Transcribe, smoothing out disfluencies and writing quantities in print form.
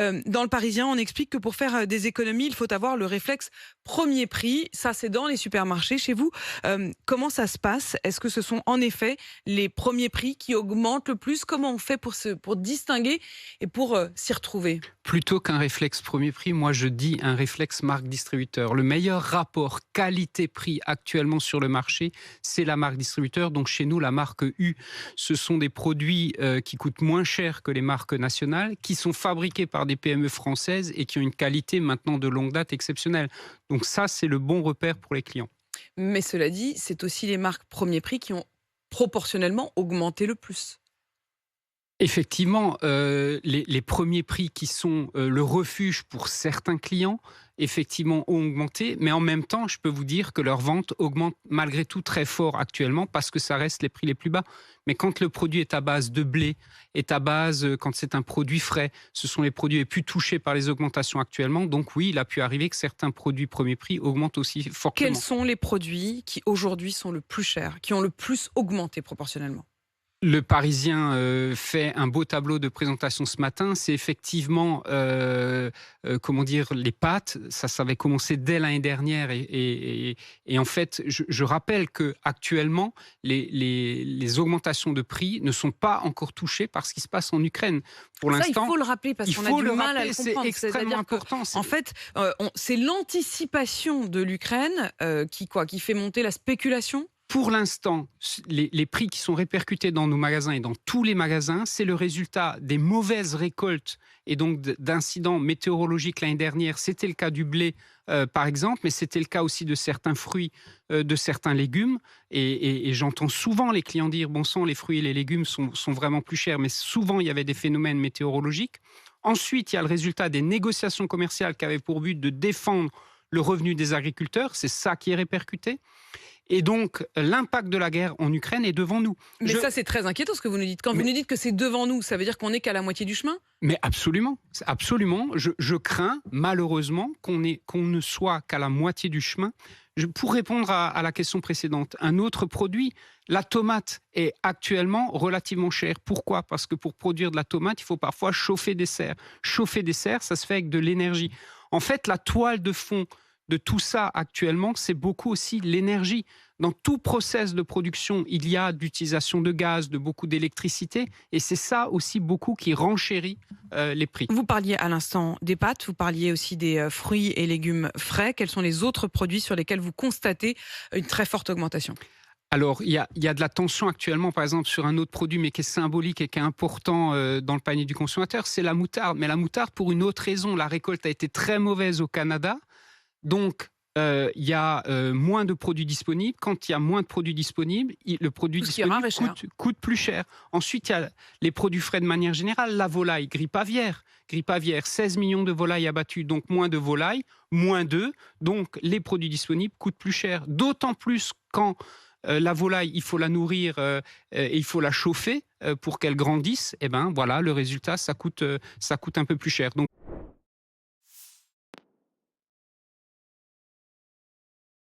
Dans Le Parisien, on explique que pour faire des économies, il faut avoir le réflexe premier prix. Ça, c'est dans les supermarchés. Chez vous, comment ça se passe? Est-ce que ce sont en effet les premiers prix qui augmentent le plus? Comment on fait pour distinguer et pour s'y retrouver? Plutôt qu'un réflexe premier prix, moi je dis un réflexe marque distributeur. Le meilleur rapport qualité-prix actuellement sur le marché, c'est la marque distributeur. Donc chez nous, la marque U, ce sont des produits qui coûtent moins cher que les marques nationales, qui sont fabriqués par des PME françaises et qui ont une qualité maintenant de longue date exceptionnelle. Donc ça, c'est le bon repère pour les clients. Mais cela dit, c'est aussi les marques premier prix qui ont proportionnellement augmenté le plus. Effectivement, les premiers prix qui sont le refuge pour certains clients, effectivement, ont augmenté. Mais en même temps, je peux vous dire que leurs ventes augmentent malgré tout très fort actuellement parce que ça reste les prix les plus bas. Mais quand le produit est à base de blé, est à base, quand c'est un produit frais, ce sont les produits les plus touchés par les augmentations actuellement. Donc oui, il a pu arriver que certains produits premier prix augmentent aussi Quels fortement. sont les produits qui aujourd'hui sont le plus chers, qui ont le plus augmenté proportionnellement? Le Parisien fait un beau tableau de présentation ce matin. C'est effectivement, comment dire, les pâtes. Ça avait commencé dès l'année dernière. Et en fait, je rappelle qu'actuellement, les augmentations de prix ne sont pas encore touchées par ce qui se passe en Ukraine. Pour Ça, il l'instant, faut le rappeler parce il qu'on a faut du le mal à le rappeler, c'est comprendre. extrêmement C'est-à-dire que, important. en fait, c'est l'anticipation de l'Ukraine qui fait monter la spéculation. Pour l'instant, les prix qui sont répercutés dans nos magasins et dans tous les magasins, c'est le résultat des mauvaises récoltes et donc d'incidents météorologiques l'année dernière. C'était le cas du blé, par exemple, mais c'était le cas aussi de certains fruits, de certains légumes. Et j'entends souvent les clients dire, bon sang, les fruits et les légumes sont vraiment plus chers, mais souvent il y avait des phénomènes météorologiques. Ensuite, il y a le résultat des négociations commerciales qui avaient pour but de défendre le revenu des agriculteurs. C'est ça qui est répercuté. Et donc, l'impact de la guerre en Ukraine est devant nous. Mais ça, c'est très inquiétant ce que vous nous dites. Quand vous nous dites que c'est devant nous, ça veut dire qu'on n'est qu'à la moitié du chemin? Mais absolument, absolument. Je crains malheureusement qu'on ne soit qu'à la moitié du chemin. Pour répondre à la question précédente, un autre produit, la tomate est actuellement relativement chère. Pourquoi? Parce que pour produire de la tomate, il faut parfois chauffer des serres. Chauffer des serres, ça se fait avec de l'énergie. En fait, la toile de fond de tout ça actuellement, c'est beaucoup aussi l'énergie. Dans tout process de production, il y a d'utilisation de gaz, de beaucoup d'électricité, et c'est ça aussi beaucoup qui renchérit les prix. Vous parliez à l'instant des pâtes, vous parliez aussi des fruits et légumes frais. Quels sont les autres produits sur lesquels vous constatez une très forte augmentation? Alors, il y a de la tension actuellement, par exemple, sur un autre produit, mais qui est symbolique et qui est important dans le panier du consommateur, c'est la moutarde. Mais la moutarde, pour une autre raison, la récolte a été très mauvaise au Canada. Donc, il y a moins de produits disponibles. Quand il y a moins de produits disponibles, le produit Tout ce qui est rare disponible est cher. coûte plus cher. Ensuite, il y a les produits frais de manière générale. La volaille, grippe aviaire. Grippe aviaire, 16 millions de volailles abattues, donc moins de volailles, moins d'œufs. Donc, les produits disponibles coûtent plus cher. D'autant plus quand la volaille, il faut la nourrir et il faut la chauffer pour qu'elle grandisse. Et ben voilà, le résultat, ça coûte un peu plus cher. Donc